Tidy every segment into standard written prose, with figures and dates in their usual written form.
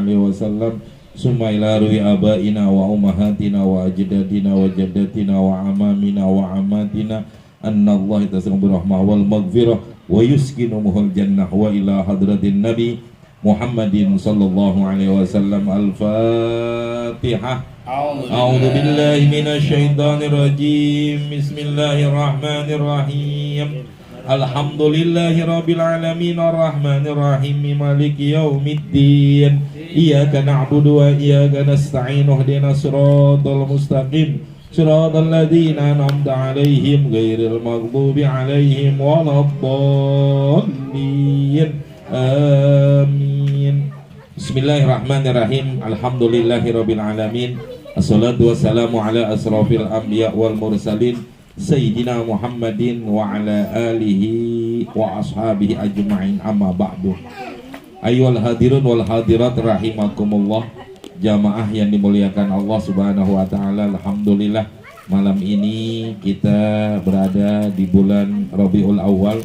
alaihi wasallam summa ila ruhi abaina wa ummahatina wa ajdadina wa jaddatina wa amamina wa amatina anna Allah tasawwur rahmah wal maghfirah wa yuskinuhul jannah wa ila hadratin nabi Muhammadin sallallahu alaihi wasallam. Al-Fatihah. A'udzu billahi minasy syaithanir rajim. Bismillahirrahmanirrahim. Alhamdulillahi rabbil alamin arrahmanir rahim maliki yaumiddin. Iyyaka na'budu wa iyyaka nasta'in ihdinas siratal mustaqim. Siratal ladzina an'amta 'alaihim ghairil maghdubi 'alaihim waladdallin. Amin. Bismillahirrahmanirrahim. Alhamdulillahirabbil alamin. Assalatu wassalamu ala asrafil anbiya wal mursalin sayyidina Muhammadin wa ala alihi wa ashabihi ajma'in, amma ba'du. Ayyuhal hadirun wal hadirat rahimakumullah, jamaah yang dimuliakan Allah Subhanahu wa taala. Alhamdulillah malam ini kita berada di bulan Rabiul Awal,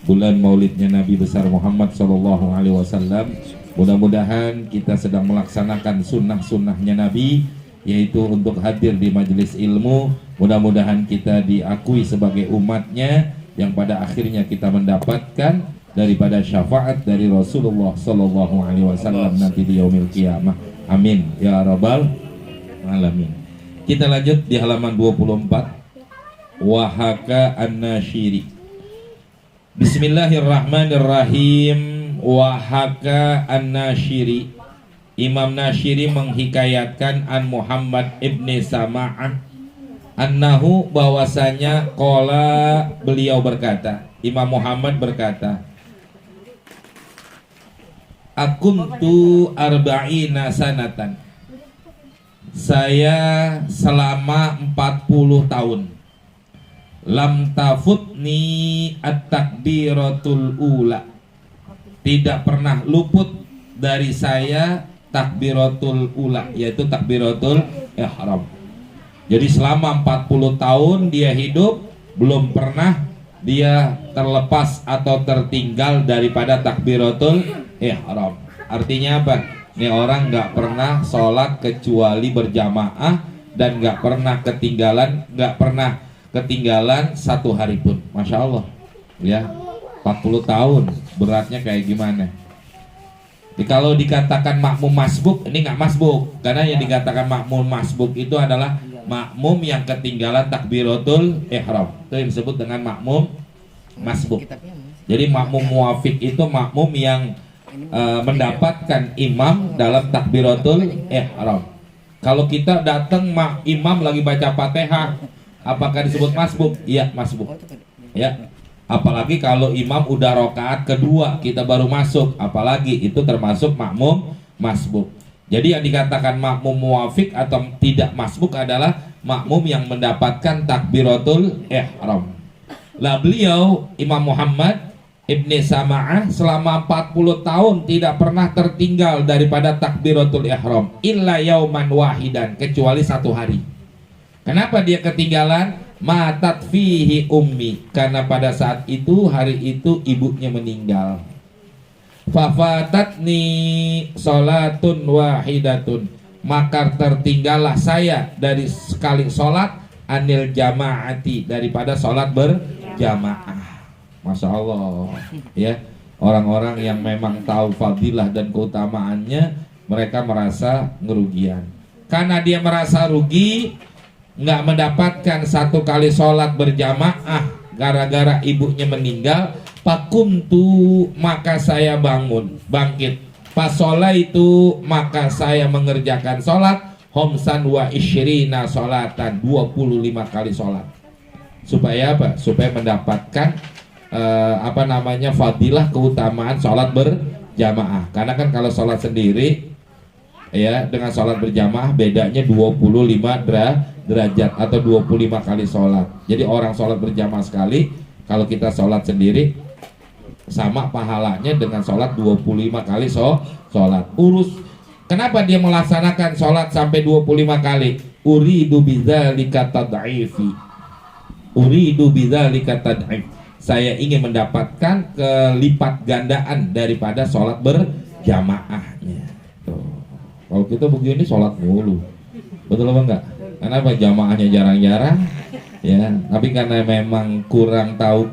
bulan maulidnya Nabi besar Muhammad sallallahu alaihi wasallam. Mudah-mudahan kita sedang melaksanakan sunnah-sunnahnya Nabi, yaitu untuk hadir di majelis ilmu. Mudah-mudahan kita diakui sebagai umatnya, yang pada akhirnya kita mendapatkan daripada syafaat dari Rasulullah sallallahu alaihi wasallam nanti di yaumil qiyamah. Amin ya rabbal alamin. Kita lanjut di halaman 24. Wahaka an-Nasyiri. Bismillahirrahmanirrahim. Wahaka an-Nasyiri. Imam Nasyiri menghikayatkan an Muhammad ibni Sama'ah annahu, bahwasanya qala, beliau berkata, Imam Muhammad berkata, akuntu arba'ina sanatan, saya selama 40 tahun, lam tafutni at-takbiratul ula, tidak pernah luput dari saya takbiratul ula, yaitu takbiratul ihram. Jadi selama 40 tahun dia hidup, belum pernah dia terlepas atau tertinggal daripada takbiratul ihram. Artinya apa? Ini orang nggak pernah sholat kecuali berjamaah dan nggak pernah ketinggalan satu hari pun. Masya Allah, ya, 40 tahun beratnya kayak gimana? Jadi kalau dikatakan makmum masbuk, ini nggak masbuk, karena yang dikatakan makmum masbuk itu adalah makmum yang ketinggalan takbiratul ihram. Itu yang disebut dengan makmum masbuk. Jadi makmum muwafiq itu makmum yang mendapatkan imam dalam takbiratul ihram. Kalau kita datang imam lagi baca Fatihah, apakah disebut masbuk? Iya, masbuk. Ya. Apalagi kalau imam udah rakaat kedua kita baru masuk, apalagi itu termasuk makmum masbuk. Jadi yang dikatakan makmum muwafiq atau tidak masbuk adalah makmum yang mendapatkan takbiratul ihram. Lah beliau Imam Muhammad ibni Sama'ah selama 40 tahun tidak pernah tertinggal daripada takbiratul ihram illa yauman wahidan, kecuali satu hari. Kenapa dia ketinggalan? Matat fihi ummi, karena pada saat itu, hari itu ibunya meninggal. Fafatatni sholatun wahidatun, maka tertinggallah saya dari sekali sholat, anil jamaati, daripada sholat berjamaah. Masya Allah, ya, orang-orang yang memang tahu fadilah dan keutamaannya, mereka merasa ngerugian. Karena dia merasa rugi, nggak mendapatkan satu kali sholat berjamaah gara-gara ibunya meninggal, pakumtu, maka saya bangkit, pas sholat itu maka saya mengerjakan sholat, homsan wa isyrina sholatan, 25 kali sholat. Supaya apa? Supaya mendapatkan fadilah, keutamaan sholat berjamaah. Karena kan kalau sholat sendiri, ya, dengan sholat berjamaah bedanya 25 derajat atau 25 kali sholat. Jadi orang sholat berjamaah sekali, kalau kita sholat sendiri sama pahalanya dengan sholat 25 kali sholat. Kenapa dia melaksanakan sholat sampai 25 kali? Uridu bidzalika tad'ifi. Saya ingin mendapatkan kelipat gandaan daripada sholat berjamaahnya. Tuh. Kalau kita begini sholat mulu, betul apa enggak? Kenapa jamaahnya jarang-jarang? Ya, tapi karena memang kurang tahu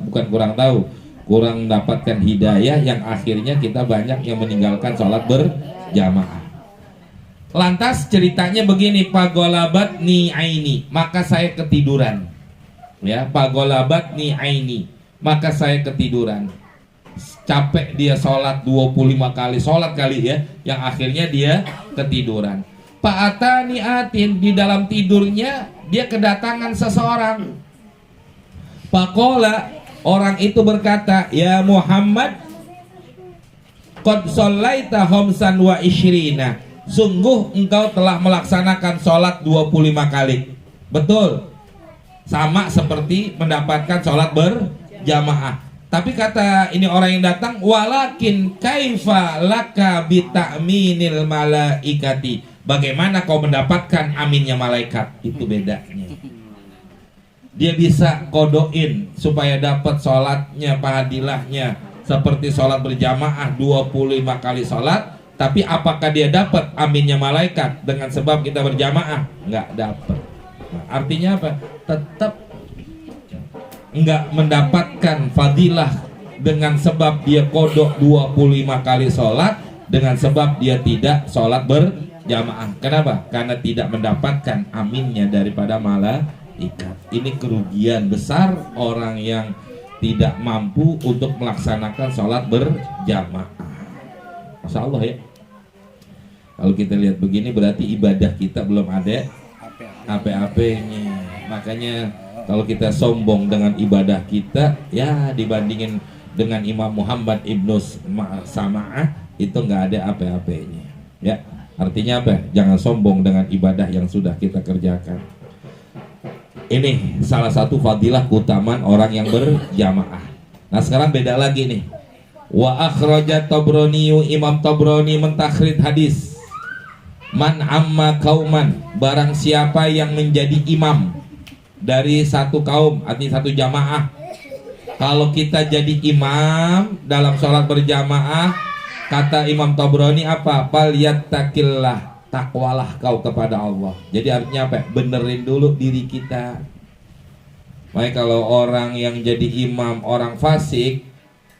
bukan kurang tahu, kurang mendapatkan hidayah yang akhirnya kita banyak yang meninggalkan sholat berjamaah. Lantas ceritanya begini, pagolabat ni aini, maka saya ketiduran. Ya, pagolabat ni aini, maka saya ketiduran. Capek dia sholat 25 kali sholat kali ya, yang akhirnya dia ketiduran. Fa'atani atin, di dalam tidurnya dia kedatangan seseorang. Faqala, orang itu berkata, ya Muhammad, qad shallaita khamsan wa ishrina, sungguh engkau telah melaksanakan sholat 25 kali. Betul, sama seperti mendapatkan sholat berjamaah. Tapi kata ini orang yang datang, walakin kaifa laka bita'minil malaikati, bagaimana kau mendapatkan aminnya malaikat? Itu bedanya. Dia bisa kodoin supaya dapat sholatnya, fadilahnya seperti sholat berjamaah 25 kali sholat. Tapi apakah dia dapat aminnya malaikat dengan sebab kita berjamaah? Enggak dapat. Nah, artinya apa? Tetap enggak mendapatkan fadilah dengan sebab dia kodok 25 kali sholat, dengan sebab dia tidak sholat berjamaah. Kenapa? Karena tidak mendapatkan aminnya daripada malaikat. Ini kerugian besar orang yang tidak mampu untuk melaksanakan sholat berjamaah. Masya Allah ya. Kalau kita lihat begini berarti ibadah kita belum ada apa-apanya. Makanya kalau kita sombong dengan ibadah kita, ya dibandingin dengan Imam Muhammad Ibnu Sama'ah, itu nggak ada apa-apanya. Ya, artinya apa? Jangan sombong dengan ibadah yang sudah kita kerjakan. Ini salah satu fadilah keutamaan orang yang berjamaah. Nah sekarang beda lagi nih. Wa akhrajat Tabrani, Imam Tabrani mentakhrid hadis. Man amma kauman, barang siapa yang menjadi imam dari satu kaum, artinya satu jamaah. Kalau kita jadi imam dalam sholat berjamaah, kata Imam Tabrani apa? Falyattaqillah, takwalah kau kepada Allah. Jadi artinya apa? Benerin dulu diri kita. Makanya kalau orang yang jadi imam, orang fasik,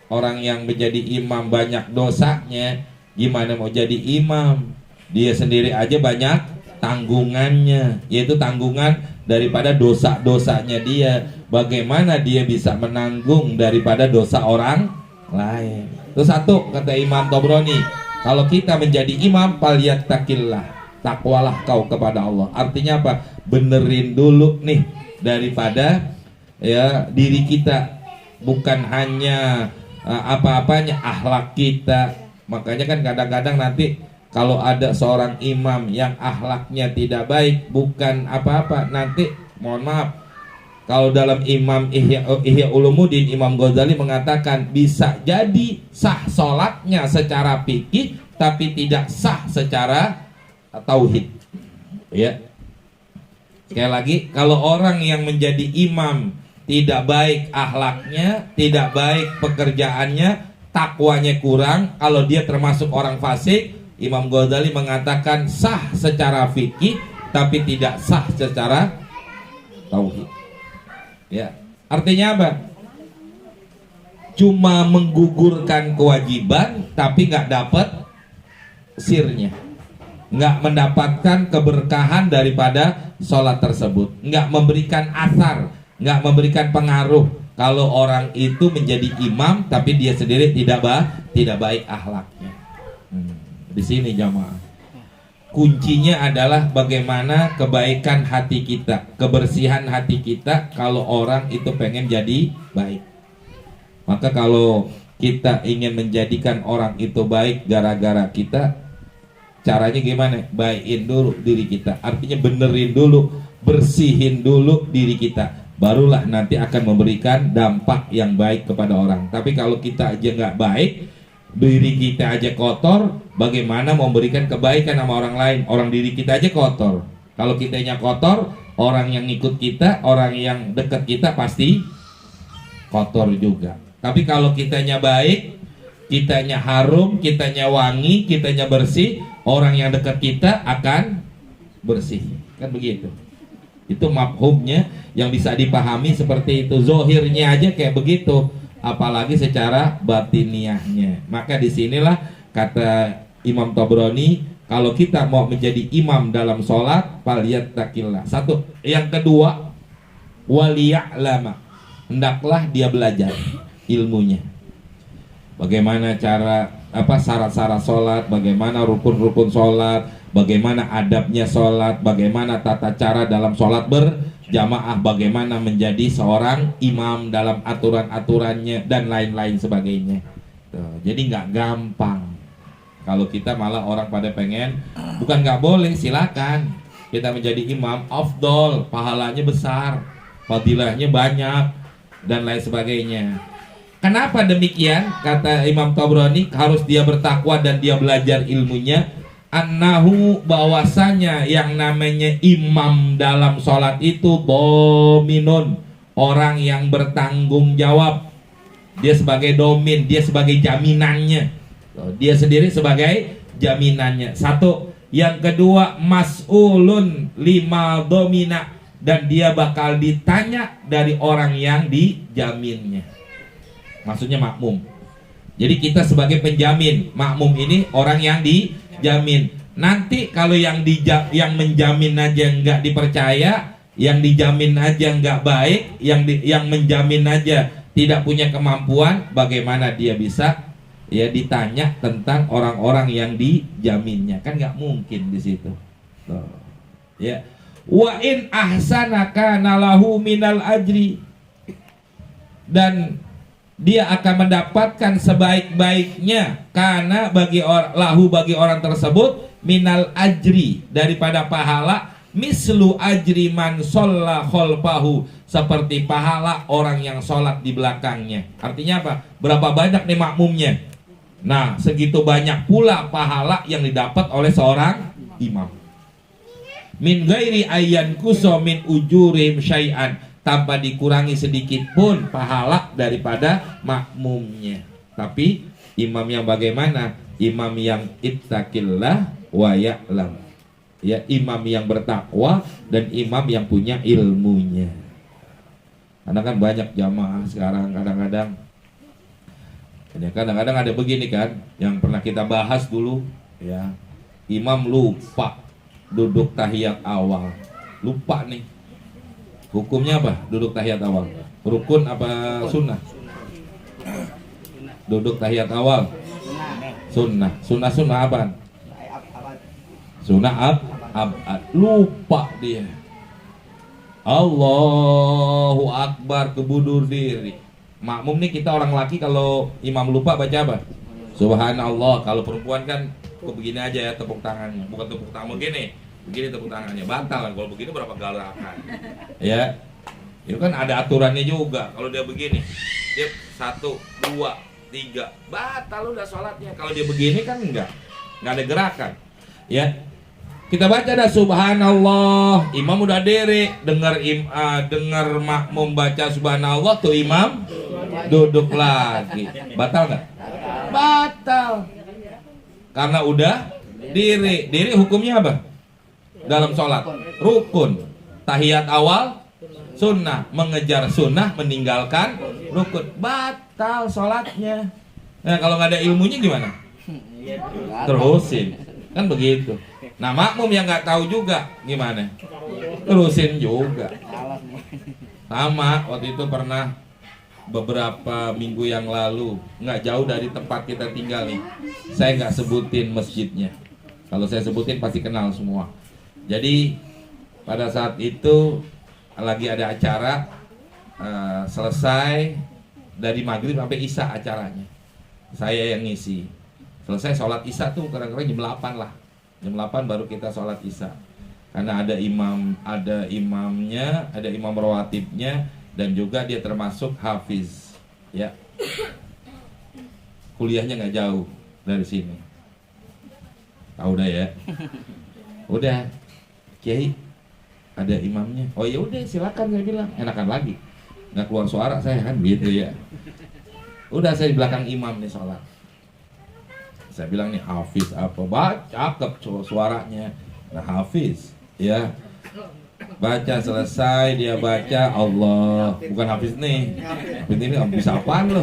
orang yang menjadi imam banyak dosanya, gimana mau jadi imam? Dia sendiri aja banyak tanggungannya, yaitu tanggungan daripada dosa-dosanya dia. Bagaimana dia bisa menanggung daripada dosa orang lain? Itu satu, kata Imam Tabrani, kalau kita menjadi imam, falyattaqillah, takwalah kau kepada Allah. Artinya apa? Benerin dulu nih daripada ya diri kita, bukan hanya apa-apanya, akhlak kita. Makanya kan kadang-kadang nanti kalau ada seorang imam yang akhlaknya tidak baik, bukan apa-apa, nanti mohon maaf, kalau dalam Imam Ihya Ulumuddin, Imam Ghazali mengatakan bisa jadi sah sholatnya secara fikih, tapi tidak sah secara tauhid. Ya. Sekali lagi, kalau orang yang menjadi imam tidak baik akhlaknya, tidak baik pekerjaannya, takwanya kurang, kalau dia termasuk orang fasik, Imam Ghazali mengatakan sah secara fikih tapi tidak sah secara tauhid. Ya, artinya apa? Cuma menggugurkan kewajiban tapi nggak dapat sirnya, nggak mendapatkan keberkahan daripada sholat tersebut, nggak memberikan asar, nggak memberikan pengaruh. Kalau orang itu menjadi imam tapi dia sendiri tidak baik akhlaknya. Di sini jamaah, kuncinya adalah bagaimana kebaikan hati kita, kebersihan hati kita. Kalau orang itu pengen jadi baik, maka kalau kita ingin menjadikan orang itu baik gara-gara kita, caranya gimana? Baikin dulu diri kita, artinya benerin dulu, bersihin dulu diri kita, barulah nanti akan memberikan dampak yang baik kepada orang. Tapi kalau kita aja nggak baik, diri kita aja kotor, bagaimana memberikan kebaikan sama orang lain? Orang diri kita aja kotor. Kalau kitanya kotor, orang yang ngikut kita, orang yang dekat kita pasti kotor juga. Tapi kalau kitanya baik, kitanya harum, kitanya wangi, kitanya bersih, orang yang dekat kita akan bersih. Kan begitu. Itu mafhumnya yang bisa dipahami seperti itu. Zohirnya aja kayak begitu, apalagi secara batiniahnya. Maka disinilah kata Imam Tabrani, kalau kita mau menjadi imam dalam sholat, falyattaqillah. Satu. Yang kedua, waliya'lama, hendaklah dia belajar ilmunya. Bagaimana cara syarat-syarat sholat, bagaimana rukun-rukun sholat, bagaimana adabnya sholat, bagaimana tata cara dalam sholat berjamaah, bagaimana menjadi seorang imam dalam aturan-aturannya dan lain-lain sebagainya. Tuh, jadi nggak gampang. Kalau kita malah orang pada pengen, bukan nggak boleh, silakan kita menjadi imam, afdol, pahalanya besar, fadilahnya banyak dan lain sebagainya. Kenapa demikian? Kata Imam Tabrani, harus dia bertakwa dan dia belajar ilmunya. Annahu, bahwasanya yang namanya imam dalam sholat itu dominun, orang yang bertanggung jawab. Dia sebagai domin, dia sebagai jaminannya. Dia sendiri sebagai jaminannya. Satu. Yang kedua, mas'ulun lima domina, dan dia bakal ditanya dari orang yang dijaminnya. Maksudnya makmum. Jadi kita sebagai penjamin, makmum ini orang yang dijamin. Nanti kalau yang menjamin aja nggak dipercaya, yang dijamin aja nggak baik, yang menjamin aja tidak punya kemampuan, bagaimana dia bisa ya ditanya tentang orang-orang yang dijaminnya? Kan nggak mungkin di situ. Tuh. Ya. Wa in ahsana kana lahu minal ajri, dan dia akan mendapatkan sebaik-baiknya karena bagi orang tersebut minal ajri, daripada pahala, mislu ajri man sholla khalfahu, seperti pahala orang yang sholat di belakangnya. Artinya apa? Berapa banyak nih makmumnya? Nah, segitu banyak pula pahala yang didapat oleh seorang imam. Min ghairi ayyan kuso min ujurim syai'an, tanpa dikurangi sedikit pun pahala daripada makmumnya. Tapi imam yang bagaimana? Imam yang ittaqillah wa ya'lam. Ya, imam yang bertakwa dan imam yang punya ilmunya. Karena kan banyak jamaah sekarang kadang-kadang ada begini kan, yang pernah kita bahas dulu ya. Imam lupa duduk tahiyat awal. Lupa nih. Hukumnya apa? Duduk tahiyat awal. Rukun apa sunnah? Duduk tahiyat awal. Sunnah. Sunnah apa? Sunnah abad. Lupa dia. Allahu Akbar, kebudur diri. Makmum nih kita orang laki, kalau imam lupa baca apa? Subhanallah. Kalau perempuan kan begini aja ya tepuk tangannya. Bukan tepuk tangan begini. Begini tepuk tangannya, batal. Kalau begini berapa galakan? Ya, itu kan ada aturannya juga. Kalau dia begini, dia 1, 2, 3, batal udah sholatnya. Kalau dia begini kan nggak ada gerakan. Ya, kita baca dah subhanallah, imam udah diri, dengar makmum baca subhanallah, tuh imam duduk lagi. Batal nggak? Batal. Karena udah diri. Diri hukumnya apa? Dalam sholat rukun. Tahiyat awal sunnah, mengejar sunnah, meninggalkan rukun. Batal sholatnya. Nah, kalau nggak ada ilmunya gimana? Terusin, kan begitu. Nah, makmum yang nggak tahu juga gimana? Terusin juga. Sama, waktu itu pernah beberapa minggu yang lalu, nggak jauh dari tempat kita tinggal nih. Saya nggak sebutin masjidnya. Kalau saya sebutin pasti kenal semua. Jadi pada saat itu lagi ada acara, selesai dari maghrib sampai isya acaranya. Saya yang ngisi. Selesai sholat isya tuh kadang-kadang jam 8 lah. Jam 8 baru kita sholat isya. Karena ada imamnya, ada imam rawatibnya, dan juga dia termasuk hafiz. Ya. Kuliahnya nggak jauh dari sini. Tahu dah ya. Udah. Kiai, ada imamnya. Oh ya udah, silakan, saya bilang. Enakan lagi, nggak keluar suara saya kan gitu ya. Udah, saya di belakang imam nih sholat. Saya bilang nih Hafiz apa? Cakep suaranya. Nah Hafiz, ya. Baca selesai dia baca Allah. Bukan Hafiz nih. Hafiz ini bisa apaan loh?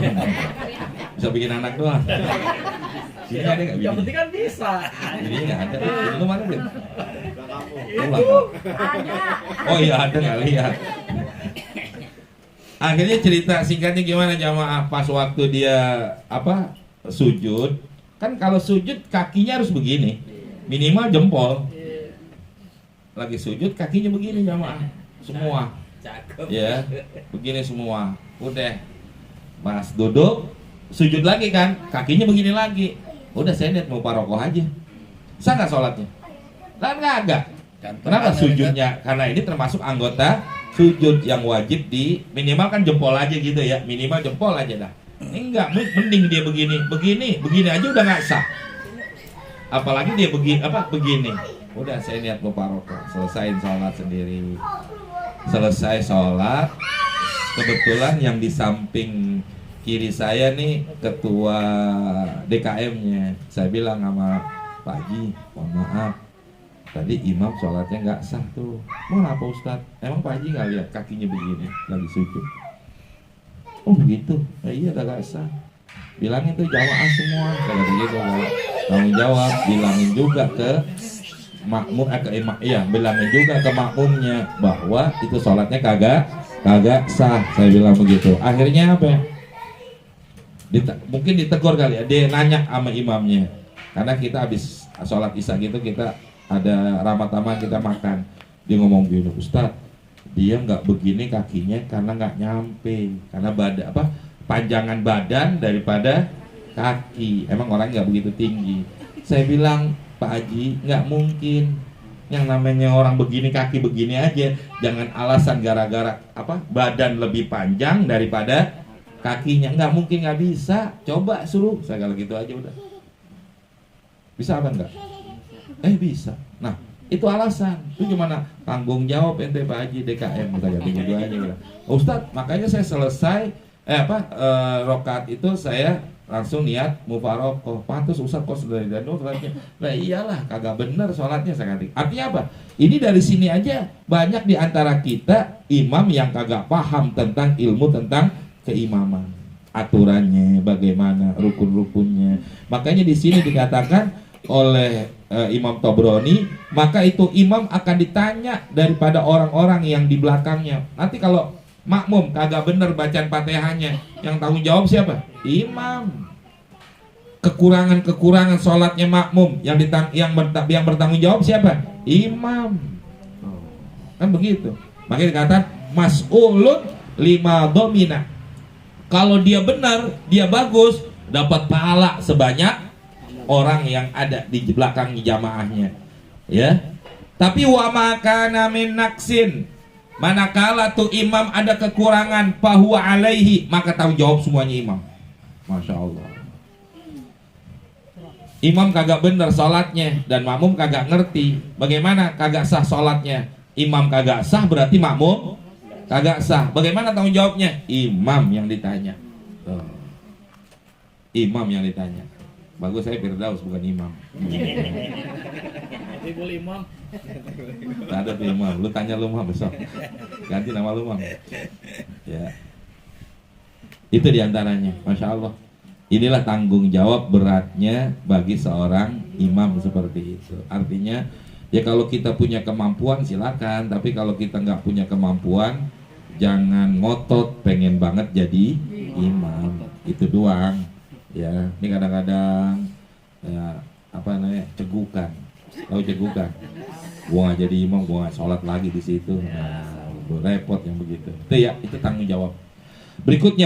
Bisa bikin anak doang. Sini ada nggak? Yang penting kan bisa. Ini nggak ada. Lu mana Bim? Ada. Oh iya ada, nggak lihat. Akhirnya cerita singkatnya gimana jamaah, pas waktu dia sujud, kan kalau sujud kakinya harus begini, minimal jempol. Lagi sujud kakinya begini jamaah, semua, ya begini semua. Udah, pas duduk sujud lagi kan, kakinya begini lagi. Udah saya lihat mau parokoh aja, sah nggak sholatnya? Kan nggak. Kenapa sujudnya? Karena ini termasuk anggota sujud yang wajib di minimal kan jempol aja gitu ya, minimal jempol aja dah. Ini enggak, mending dia begini aja udah nggak sah. Apalagi dia begini. Udah saya niat muparokoh, selesaiin sholat sendiri. Selesai sholat, kebetulan yang di samping kiri saya nih ketua DKM-nya. Saya bilang sama Pak Haji, mohon maaf, tadi imam sholatnya nggak sah tuh. Mau apa Ustadz? Emang Pak Haji nggak lihat kakinya begini lagi sujud? Oh begitu? Iya nggak sah. Bilangin tuh jamaah semua. Kalau begitu tanggung jawab. Bilangin juga ke makmum, bilangin juga ke makmumnya bahwa itu sholatnya kagak sah. Saya bilang begitu. Akhirnya apa? Mungkin ditegur kali ya. Dia nanya sama imamnya. Karena kita habis sholat isya gitu kita ada rapat taman kita makan, dia ngomong gini, Ustadz, dia nggak begini kakinya karena nggak nyampe, karena panjangan badan daripada kaki, emang orang nggak begitu tinggi. Saya bilang Pak Haji nggak mungkin, yang namanya orang begini kaki begini aja, jangan alasan gara-gara badan lebih panjang daripada kakinya, nggak mungkin, nggak bisa, coba suruh. Saya kalau gitu aja udah, bisa apa enggak? Bisa. Nah, itu alasan. Itu gimana? Tanggung jawab ente Pak Haji DKM. Saya gitu aja. Ustadz, makanya saya selesai rokaat itu saya langsung niat mufarokoh. Pantes Ustadz kok sudah danur sholatnya. Nah iyalah, kagak bener sholatnya saya kata. Artinya apa? Ini dari sini aja banyak di antara kita imam yang kagak paham tentang ilmu tentang keimaman, aturannya bagaimana, rukun-rukunnya. Makanya di sini dikatakan oleh Imam Tobroni, maka itu imam akan ditanya daripada orang-orang yang di belakangnya. Nanti kalau makmum kagak bener bacaan Fatihahnya, yang tanggung jawab siapa? Imam. Kekurangan sholatnya makmum yang bertanggung jawab siapa? Imam. Kan begitu. Makanya dikatakan mas'ulun lima domina. Kalau dia benar, dia bagus, dapat pahala sebanyak orang yang ada di belakang jamaahnya, ya. Tapi wa makana min naqsin, manakala tuh imam ada kekurangan, fahuwa alaihi, maka tanggung jawab semuanya imam. Masya Allah. Imam kagak bener sholatnya dan makmum kagak ngerti bagaimana kagak sah sholatnya. Imam kagak sah berarti makmum kagak sah. Bagaimana tanggung jawabnya? Imam yang ditanya. Imam yang ditanya. Bagus, saya Firdaus bukan imam. Ibu imam. Tak ada tuh imam. Lu tanya lu mah besok. Ganti nama lu mah. Ya. Itu diantaranya. Masya Allah. Inilah tanggung jawab beratnya bagi seorang imam seperti itu. Artinya ya kalau kita punya kemampuan silakan. Tapi kalau kita nggak punya kemampuan, jangan ngotot pengen banget jadi imam. Itu doang. Ya, ini kadang-kadang ya cegukan. Tahu cegukan? Gua nggak jadi imam, gua nggak sholat lagi di situ. Nah, repot yang begitu. Itu ya, itu tanggung jawab. Berikutnya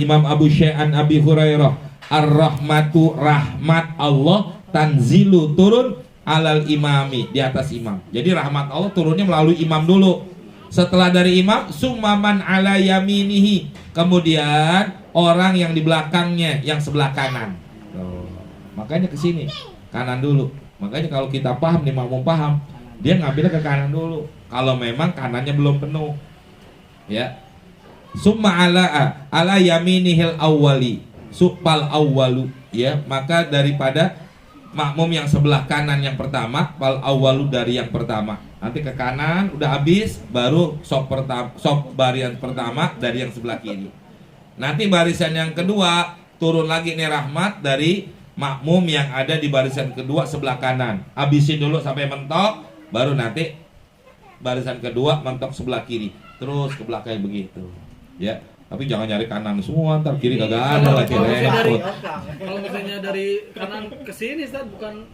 Imam Abu Syekh an Abi Hurairah, ar-rahmatu, rahmat Allah, tanzilu, turun alal imami, di atas imam. Jadi rahmat Allah turunnya melalui imam dulu. Setelah dari imam, summaman ala yaminihi, kemudian orang yang di belakangnya, yang sebelah kanan. Makanya ke sini, kanan dulu. Makanya kalau kita paham, nih makmum paham, dia ngambilnya ke kanan dulu. Kalau memang kanannya belum penuh, ya. Summa ala yaminihil awwali, supal awwalu, ya, maka daripada makmum yang sebelah kanan yang pertama, fal awwalu dari yang pertama. Nanti ke kanan udah habis, baru sop barisan pertama dari yang sebelah kiri. Nanti barisan yang kedua turun lagi nih rahmat dari makmum yang ada di barisan kedua sebelah kanan. Habisin dulu sampai mentok, baru nanti barisan kedua mentok sebelah kiri. Terus ke belakang begitu. Ya, tapi jangan nyari kanan semua, ntar kiri kagak ada lagi repot. Kalau misalnya dari kanan ke sini, Ustaz, bukan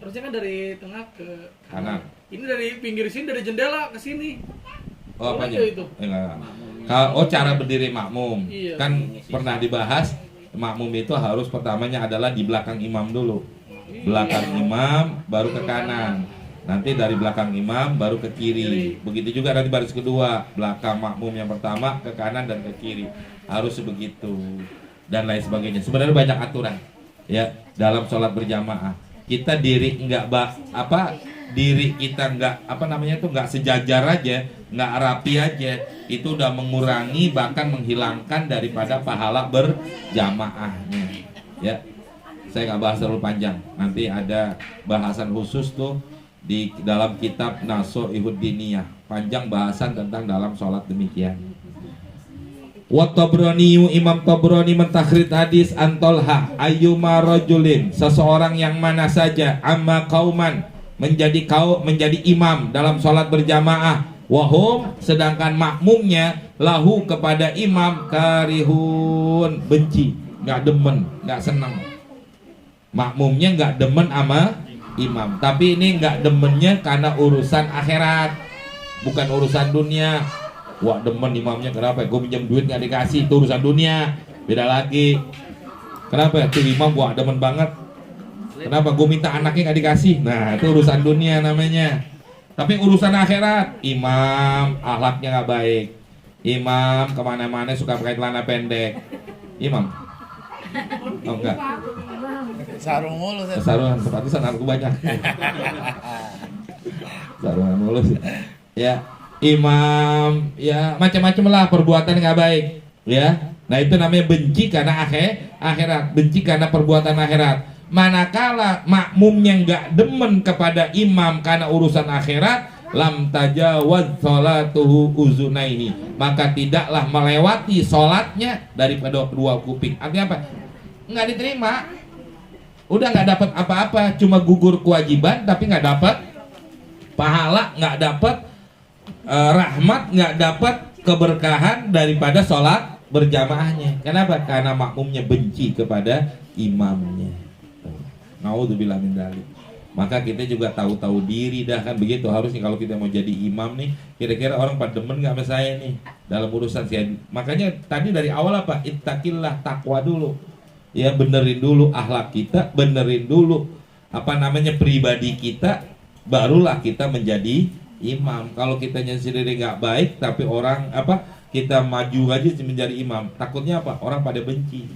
harusnya kan dari tengah ke kanan. Ini dari pinggir sini, dari jendela ke sini. Oh, apanya? Itu? Oh, cara berdiri makmum. Iya. Kan pernah dibahas, makmum itu harus pertamanya adalah di belakang imam dulu. Belakang imam baru ke kanan. Nanti dari belakang imam baru ke kiri. Begitu juga nanti baris kedua, belakang makmum yang pertama ke kanan dan ke kiri. Harus sebegitu dan lain sebagainya. Sebenarnya banyak aturan ya dalam sholat berjamaah. Kita diri diri kita nggak sejajar aja, nggak rapi aja, itu udah mengurangi bahkan menghilangkan daripada pahala berjamaahnya. Ya, saya nggak bahas terlalu panjang. Nanti ada bahasan khusus tuh di dalam kitab Nasoihud Diniyah, panjang bahasan tentang dalam sholat demikian. Wa Tabrani, Imam Tabrani mentakhrid hadis antolha ayyuma rajulin, seseorang yang mana saja amma kauman menjadi imam dalam sholat berjamaah, wahum sedangkan makmumnya lahu kepada imam karihun, benci, nggak demen, nggak senang. Makmumnya nggak demen sama imam, tapi ini nggak demennya karena urusan akhirat, bukan urusan dunia. Wah, demen imamnya kenapa? Gue pinjam duit nggak dikasih, itu urusan dunia, beda lagi. Kenapa? Tuh imam gua demen banget. Kenapa? Gue minta anaknya nggak dikasih. Nah, itu urusan dunia namanya. Tapi urusan akhirat, imam akhlaknya nggak baik, imam kemana-mana suka pakai celana pendek, imam. Oh enggak. Sarung mulu. Sarungan, sepatu aku banyak. Sarungan mulu sih. Ya, imam, ya macam-macam lah perbuatan nggak baik, ya. Nah itu namanya benci karena akhirat, benci karena perbuatan akhirat. Manakala makmumnya nggak demen kepada imam karena urusan akhirat, lam tajawaz sholatuhu uzunaini, maka tidaklah melewati sholatnya daripada kedua kuping. Artinya apa? Nggak diterima. Udah nggak dapat apa-apa, cuma gugur kewajiban, tapi nggak dapat pahala, nggak dapat rahmat, nggak dapat keberkahan daripada sholat berjamaahnya. Kenapa? Karena makmumnya benci kepada imamnya. Naudzubillah min dzalik. Maka kita juga tahu-tahu diri dah kan begitu. Harusnya kalau kita mau jadi imam nih, kira-kira orang pada demen nggak sama saya nih dalam urusan saya. Makanya tadi dari awal apa? Ittaqillah, takwa dulu. Ya, benerin dulu akhlak kita, benerin dulu pribadi kita, barulah kita menjadi imam. Kalau kitanya sendiri nggak baik, tapi orang kita maju aja menjadi imam, takutnya apa? Orang pada benci.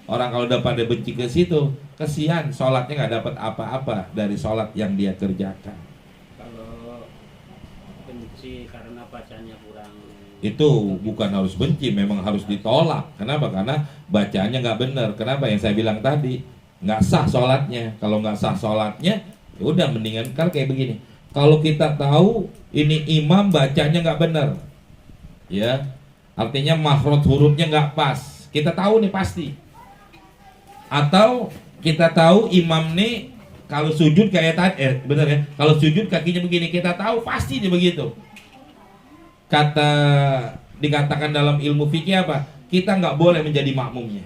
Orang kalau udah pada benci ke situ, kesian, sholatnya nggak dapat apa-apa dari sholat yang dia kerjakan. Kalau benci karena bacanya kurang, itu bukan harus benci, memang harus ditolak. Kenapa? Karena bacaannya nggak benar. Kenapa? Yang saya bilang tadi, nggak sah sholatnya. Kalau nggak sah sholatnya, ya udah mendingan kan kayak begini. Kalau kita tahu ini imam bacanya nggak benar, ya, artinya makhraj hurufnya nggak pas, kita tahu nih pasti. Atau kita tahu imam nih kalau sujud kayak tadi, bener ya, kalau sujud kakinya begini, kita tahu pasti dia begitu. Dikatakan dalam ilmu fikih apa? Kita nggak boleh menjadi makmumnya,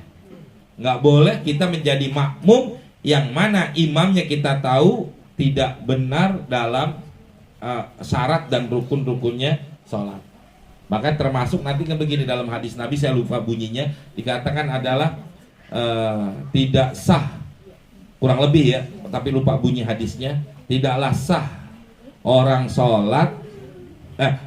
nggak boleh kita menjadi makmum yang mana imamnya kita tahu tidak benar dalam syarat dan rukun-rukunnya sholat. Maka termasuk nanti kan begini dalam hadis Nabi, saya lupa bunyinya, dikatakan adalah tidak sah, kurang lebih ya, tapi lupa bunyi hadisnya, tidaklah sah orang sholat,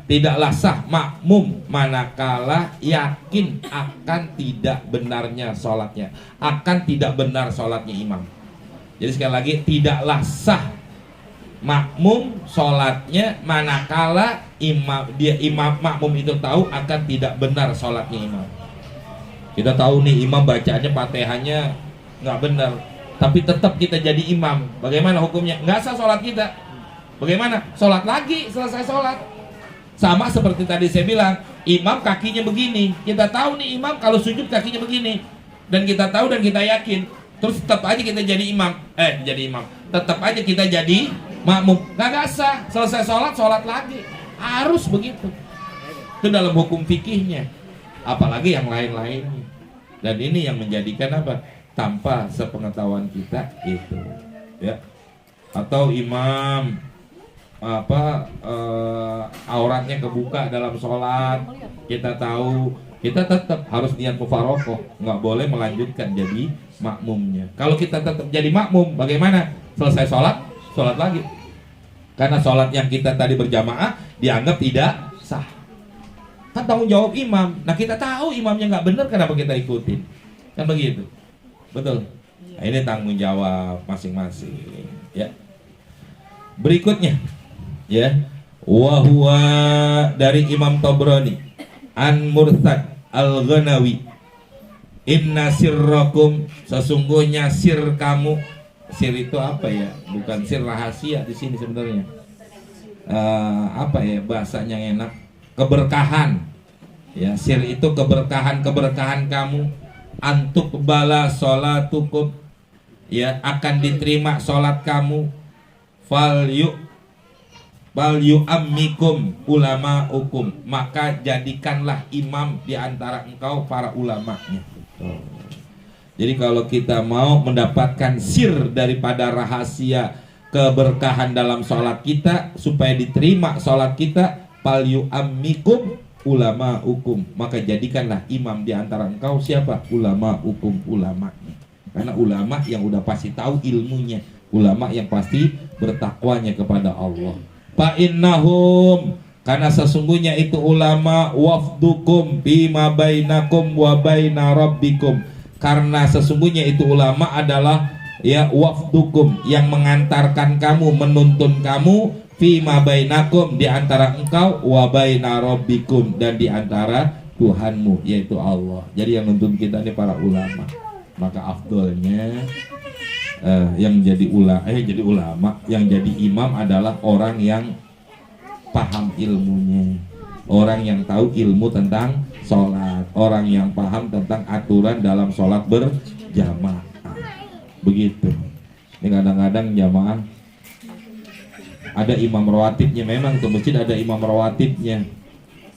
tidaklah sah makmum manakala yakin akan tidak benarnya sholatnya, akan tidak benar sholatnya imam. Jadi sekali lagi, tidaklah sah makmum sholatnya manakala makmum itu tahu akan tidak benar sholatnya imam. Kita tahu nih imam bacaannya Fatihahnya nggak benar. Tapi tetap kita jadi imam. Bagaimana hukumnya? Nggak sah sholat kita. Bagaimana? Sholat lagi selesai sholat. Sama seperti tadi saya bilang, imam kakinya begini. Kita tahu nih imam kalau sujud kakinya begini. Dan kita tahu dan kita yakin. Terus tetap aja kita jadi imam. Tetap aja kita jadi makmum. Nggak sah. Selesai sholat, sholat lagi. Harus begitu. Itu dalam hukum fikihnya. Apalagi yang lain-lainnya. Dan ini yang menjadikan apa? Tanpa sepengetahuan kita itu, ya. Atau imam auratnya kebuka dalam sholat, kita tahu, kita tetap harus niat mufarokoh, nggak boleh melanjutkan jadi makmumnya. Kalau kita tetap jadi makmum, bagaimana? Selesai sholat, sholat lagi. Karena sholat yang kita tadi berjamaah dianggap tidak sah. Kan tanggung jawab imam. Nah kita tahu imamnya nggak benar, kenapa kita ikutin? Kan begitu. Betul. Nah, ini tanggung jawab masing-masing, ya. Berikutnya, ya, wahwa dari Imam Tabrani an Murtad al-Ghanawi, inna sirrakum, sesungguhnya sir kamu. Sir itu apa ya? Bukan sir rahasia di sini sebenarnya. Apa ya bahasanya yang enak? Keberkahan. Ya, sir itu keberkahan kamu. Antuk bala sholatukum, ya, akan diterima sholat kamu. Fal yu'ammikum ulama hukum, maka jadikanlah imam di antara engkau para ulamanya. Jadi kalau kita mau mendapatkan sir daripada rahasia keberkahan dalam sholat kita, supaya diterima sholat kita, fal yu'ammikum ulama hukum, maka jadikanlah imam di antara engkau siapa? Ulama hukum, ulamanya. Karena ulama yang udah pasti tahu ilmunya, ulama yang pasti bertakwanya kepada Allah. Fa innahum, karena sesungguhnya itu ulama, wafdukum bima bainakum wa baina rabbikum, karena sesungguhnya itu ulama adalah ya wafdukum, yang mengantarkan kamu, menuntun kamu, fima bainakum, di antara engkau, wa baina rabbikum, dan di antara Tuhanmu, yaitu Allah. Jadi yang nuntun kita ini para ulama. Maka afdolnya yang jadi ulama, yang jadi imam adalah orang yang paham ilmunya, orang yang tahu ilmu tentang sholat, orang yang paham tentang aturan dalam sholat berjamaah. Begitu. Ini kadang-kadang jamaah ada imam rawatibnya, memang ke masjid ada imam rawatibnya,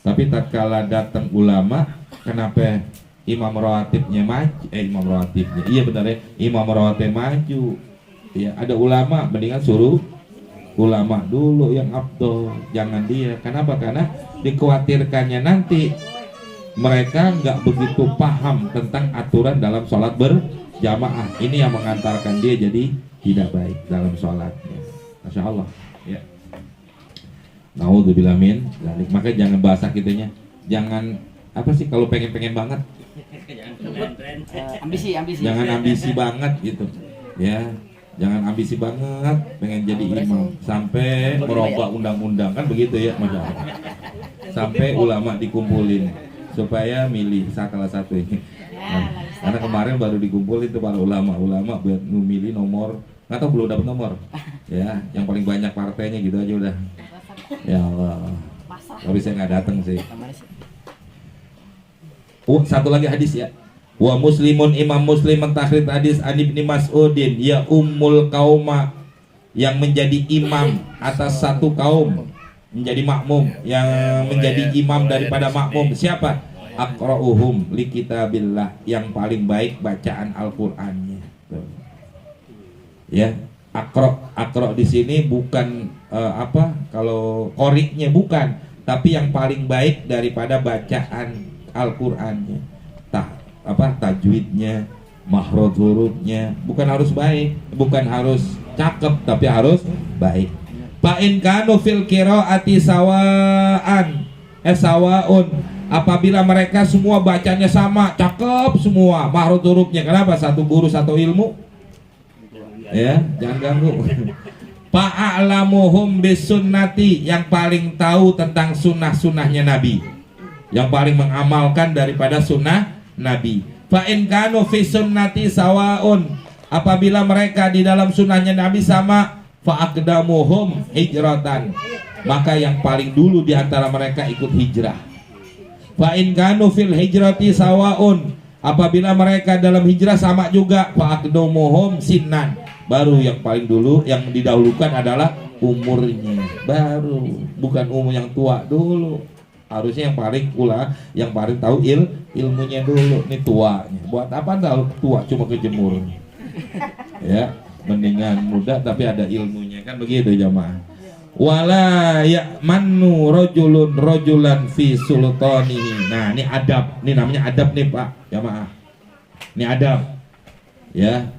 tapi tatkala datang ulama, kenapa imam rawatibnya maju? Imam rawatib maju, ya, ada ulama, mendingan suruh ulama dulu yang afdol, jangan dia. Kenapa? Karena dikhawatirkannya nanti mereka nggak begitu paham tentang aturan dalam sholat berjamaah. Ini yang mengantarkan dia jadi tidak baik dalam sholatnya. Masya Allah. Ya. Naudzubillah min dzalik. Maka jangan bahasa kitanya. Jangan apa sih kalau pengen banget. Ambisi. Jangan ambisi banget gitu. Ya. Jangan ambisi banget pengen jadi imam sampai merubah undang-undang, kan begitu ya, Masya Allah. Sampai ulama dikumpulin supaya milih salah satu ini. Nah, karena kemarin baru dikumpulin itu para ulama buat memilih nomor, nggak tahu belum dapat nomor. Ya, yang paling banyak partainya gitu aja udah. Ya Allah. Tapi saya nggak datang sih. Satu lagi hadis ya. Wa muslimun, imam muslim mentahrid hadis an Ibni Mas'udin, ya ummul kauma, yang menjadi imam atas satu kaum, menjadi makmum, yang menjadi imam daripada makmum. Siapa? Aqra'uhum li kitabillah, yang paling baik bacaan Al-Qur'annya. Ya, Aqra di sini bukan kalau qori'nya bukan, tapi yang paling baik daripada bacaan Al-Qur'annya. Tajwidnya, makhraj hurufnya, bukan harus baik, bukan harus cakep, tapi harus baik. Fa in kanu fil qiraati sawaun, apabila mereka semua bacanya sama, cakep semua, makhraj hurufnya. Kenapa? Satu guru satu ilmu. Ya, jangan ganggu. Fa'alamuhum bisunnati, yang paling tahu tentang sunnah-sunnahnya Nabi, yang paling mengamalkan daripada sunnah Nabi. Fa in kanu fi sunnati sawaun, apabila mereka di dalam sunnahnya Nabi sama, fa aqdamuhum hijratan, maka yang paling dulu di antara mereka ikut hijrah. Fa in kanu fil hijrati sawaun, apabila mereka dalam hijrah sama juga, fa aqdamuhum sinnan, baru yang paling dulu yang didahulukan adalah umurnya, baru bukan umur yang tua dulu. Harusnya yang paling yang paling tahu ilmunya dulu. Nih tuanya, buat apa tahu tua cuma kejemur? Ya, mendingan muda tapi ada ilmunya, kan begitu jamaah. Wala ya'manu rajulan fi sultanihi. Nah, ini adab. Ini namanya adab nih, Pak, jamaah. Ini adab. Ya.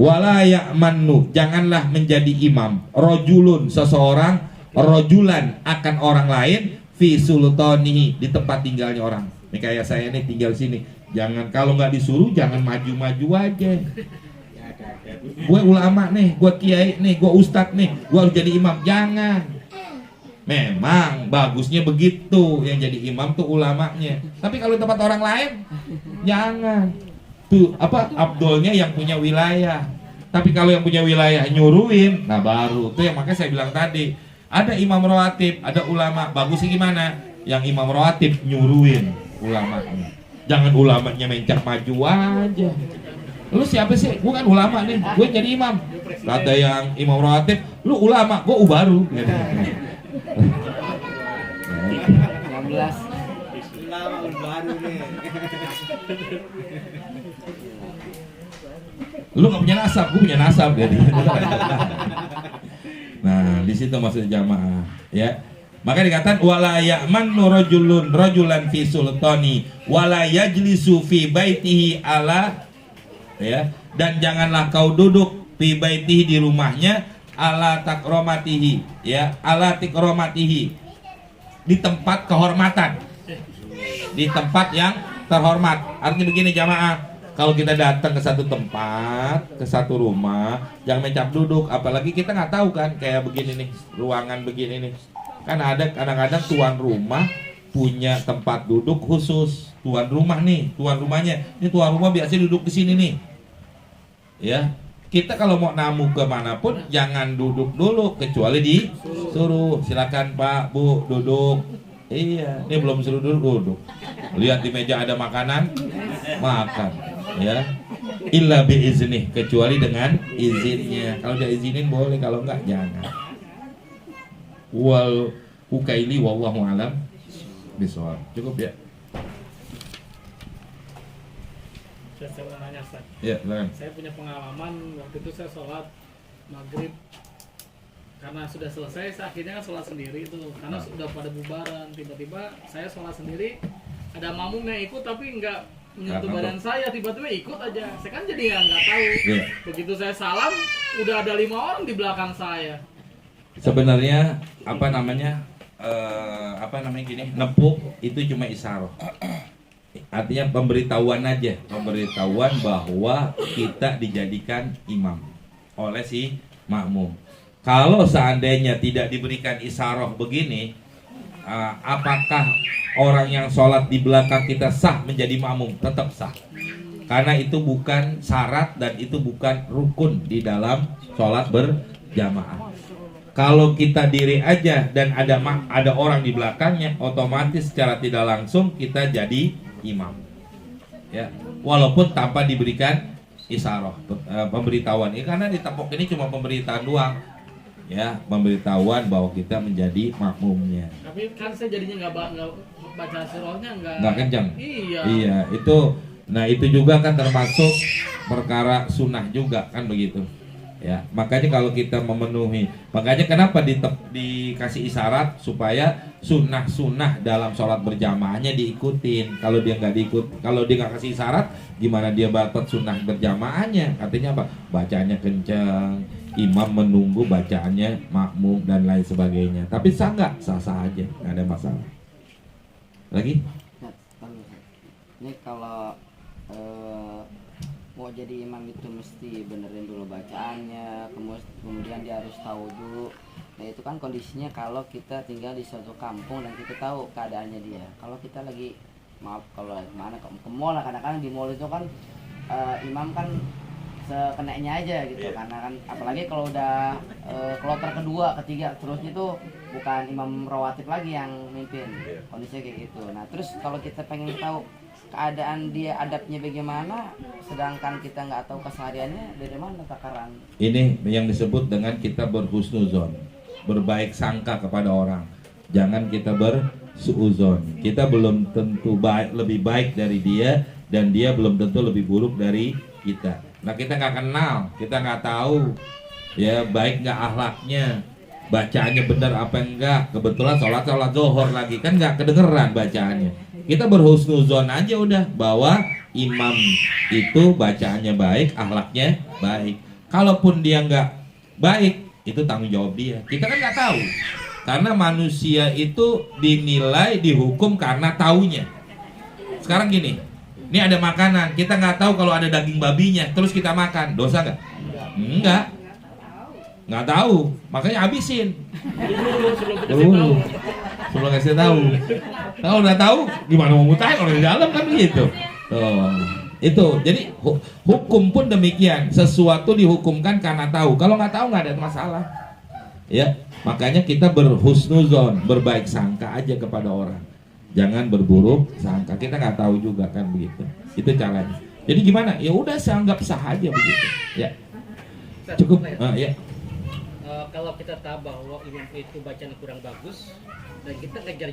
Wala ya'manu, janganlah menjadi imam rajulun, seseorang, rajulan akan orang lain, fi sultanihi, di tempat tinggalnya orang. Ini kayak saya nih tinggal sini. Jangan, kalau nggak disuruh jangan maju-maju aja. Gue ulama nih, gue kiai nih, gue ustadz nih, gue harus jadi imam. Jangan. Memang bagusnya begitu, yang jadi imam tuh ulamanya. Tapi kalau di tempat orang lain, jangan. Tuh apa abdolnya yang punya wilayah. Tapi kalau yang punya wilayah nyuruhin, nah baru tuh yang makanya saya bilang tadi. Ada imam rawatib, ada ulama. Bagusnya gimana? Yang imam rawatib nyuruhin ulamanya. Jangan ulamanya mencak maju aja. Lu siapa sih? Gue kan ulama nih, gue jadi imam. Kata yang imam rawatib, lu ulama, gue ubaru. 16 Ulama baru nih. Lu gak punya nasab, gue punya nasab. Jadi. Nah, di situ maksud jamaah, ya. Maka dikatakan wala ya'manu rajulan fi sultani wala yajlisu fi baitihi ala, ya, dan janganlah kau duduk fi baitihi, di rumahnya, ala takromatihi, ya, ala tikromatihi, di tempat kehormatan, di tempat yang terhormat. Artinya begini jamaah, kalau kita datang ke satu tempat, ke satu rumah, jangan mencap duduk. Apalagi kita nggak tahu kan, kayak begini nih, ruangan begini nih. Kan ada kadang-kadang tuan rumah punya tempat duduk khusus. Tuan rumah nih, tuan rumahnya, ini tuan rumah biasa duduk di sini nih. Ya, kita kalau mau namu kemanapun jangan duduk dulu, kecuali disuruh. Silakan Pak, Bu, duduk. Iya, ini belum suruh duduk. Lihat di meja ada makanan, makan. Ya, illa biiznih, kecuali dengan izinnya. Kalau dia izinin boleh, kalau enggak jangan. Wal ukaili wallahu alam bisawab. Cukup ya? Saya mau nanya, Ustaz. Ya, silakan. Saya punya pengalaman waktu itu saya sholat maghrib, karena sudah selesai, saya akhirnya kan sholat sendiri itu, karena sudah pada bubaran. Tiba-tiba saya sholat sendiri, ada makmum yang ikut tapi nggak menyentuh badan saya, tiba-tiba ikut aja. Saya kan jadi nggak tahu. Yeah. Begitu saya salam, udah ada 5 orang di belakang saya. Sebenarnya apa namanya gini, nepuk itu cuma isyarat. Artinya pemberitahuan aja, pemberitahuan bahwa kita dijadikan imam oleh si makmum. Kalau seandainya tidak diberikan isyarat begini, apakah orang yang sholat di belakang kita sah menjadi makmum? Tetap sah, karena itu bukan syarat dan itu bukan rukun di dalam sholat berjamaah. Kalau kita diri aja dan ada orang di belakangnya, otomatis secara tidak langsung kita jadi imam, ya, walaupun tanpa diberikan isyarat, pemberitahuan. Karena di tepok ini cuma pemberitaan doang, ya, pemberitahuan bahwa kita menjadi makmumnya. Tapi kan saya jadinya nggak baca surahnya, nggak kencang. Iya. Iya, itu. Nah, itu juga kan termasuk perkara sunnah juga kan begitu. Ya, makanya kalau kita memenuhi, makanya kenapa dikasih isyarat supaya sunnah-sunnah dalam sholat berjamaahnya diikutin. Kalau dia nggak kasih isyarat, gimana dia dapat sunnah berjamaahnya? Artinya apa? Bacanya kencang, imam menunggu bacaannya makmum dan lain sebagainya. Tapi sah nggak? Sah-sah aja, nggak ada masalah. Lagi? Ini kalau mau jadi imam itu mesti benerin dulu bacaannya, kemudian dia harus tahu dulu. Nah itu kan kondisinya kalau kita tinggal di suatu kampung dan kita tahu keadaannya dia. Kalau kita lagi maaf kalau kemana ke mall lah, kadang-kadang di mall itu kan imam kan sekenanya aja gitu, karena kan apalagi kalau udah kloter kedua, ketiga, terusnya tuh bukan imam rawatib lagi yang mimpin, kondisinya kayak gitu. Nah terus kalau kita pengen tahu keadaan dia adabnya bagaimana, sedangkan kita nggak tahu kesehariannya, dari mana takaran? Ini yang disebut dengan kita berhusnuzon, berbaik sangka kepada orang. Jangan kita bersuuzon. Kita belum tentu lebih baik dari dia, dan dia belum tentu lebih buruk dari kita. Nah kita nggak kenal, kita nggak tahu ya baik nggak akhlaknya, bacaannya benar apa enggak. Kebetulan sholat zuhur lagi kan nggak kedengeran bacaannya. Kita berhusnuzon aja udah bahwa imam itu bacaannya baik, akhlaknya baik. Kalaupun dia nggak baik, itu tanggung jawab dia. Kita kan nggak tahu, karena manusia itu dinilai, dihukum karena taunya. Sekarang gini, ini ada makanan, kita nggak tahu kalau ada daging babinya, terus kita makan, dosa nggak? Enggak, nggak tahu, makanya habisin. Sebelum kasih tahu. Kalau udah tahu, gimana mau mutahin orang di dalam kan begitu. Tuh, itu. Jadi hukum pun demikian, sesuatu dihukumkan karena tahu. Kalau nggak tahu nggak ada masalah. Ya, makanya kita berhusnuzon, berbaik sangka aja kepada orang. Jangan berburuk sangka, kita nggak tahu juga kan begitu. Itu caranya. Jadi gimana? Ya udah, saya anggap sah aja begitu. Ya, cukup. Ya. Kalau kita tahu bahwa imam itu bacaan kurang bagus dan kita kejar